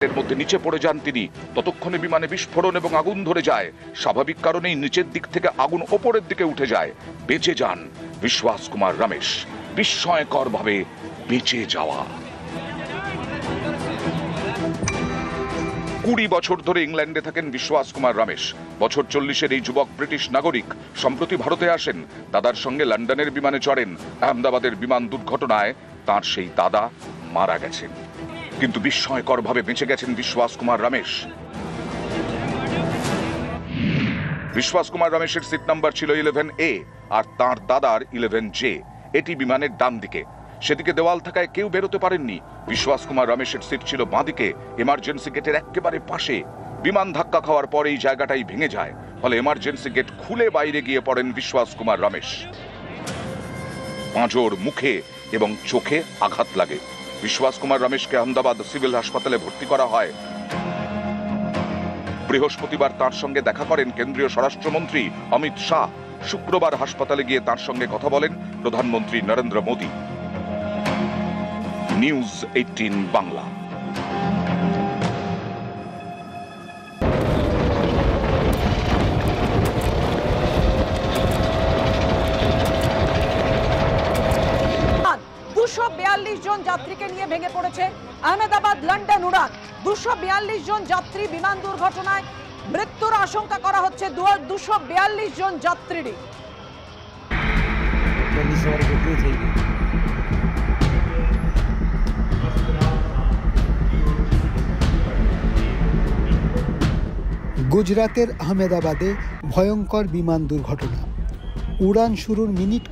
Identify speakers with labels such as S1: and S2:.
S1: এর মধ্যে নিচে পড়ে যান তিনি। ততক্ষণে বিমানে বিস্ফোরণ এবং আগুন ধরে যায়। স্বাভাবিক কারণেই নিচের দিক থেকে আগুন ওপরের দিকে উঠে যায়। বেঁচে যান বিশ্বাস কুমার রমেশ। বিস্ময়কর ভাবে বেঁচে যাওয়া। 20 বছর ধরে ইংল্যান্ডে থাকেন বিশ্বাস কুমার রমেশ। বছর 40-এর এই যুবক ব্রিটিশ নাগরিক সম্প্রতি ভারতে আসেন। দাদার সঙ্গে লন্ডনের বিমানে চড়েন। আহমেদাবাদের বিমান দুর্ঘটনায় তার সেই দাদা মারা গেছেন, কিন্তু বিস্ময়কর ভাবে বেঁচে গেছেন বিশ্বাস কুমার রমেশ। বিশ্বাস কুমার রমেশের সিট নাম্বার ছিল 11A আর তার দাদার 11J। এটি বিমানের ডান দিকে। সেদিকে দেওয়াল থাকায় কেউ বেরোতে পারেননি। বিশ্বাস কুমার রমেশের সিট ছিল বাঁদিকে, এমার্জেন্সি গেটের একেবারে পাশে। বিমান ধাক্কা খাওয়ার পর এই জায়গাটাই ভেঙে যায়। ফলে এমার্জেন্সি গেট খুলে বাইরে গিয়ে পড়েন বিশ্বাস কুমার রমেশ। পাঁজর, মুখে এবং চোখে আঘাত লাগে। বিশ্বাস কুমার রমেশকে আহমেদাবাদ সিভিল হাসপাতালে ভর্তি করা হয়। বৃহস্পতিবার তার সঙ্গে দেখা করেন কেন্দ্রীয় স্বরাষ্ট্রমন্ত্রী অমিত শাহ। শুক্রবার হাসপাতালে গিয়ে তার সঙ্গে কথা বলেন প্রধানমন্ত্রী নরেন্দ্র মোদী। নিউজ 18 বাংলা।
S2: জন যাত্রীকে নিয়ে ভেঙে পড়েছে আহমেদাবাদ লন্ডন উড়ান। 242 জন যাত্রী বিমান দুর্ঘটনায় মৃত্যুর আশঙ্কা করা হচ্ছে 242 জন যাত্রীরই।
S3: গুজরাতের আহমেদাবাদে ভয়ঙ্কর বিমান দুর্ঘটনা। উড়ান শুরুর মিনিট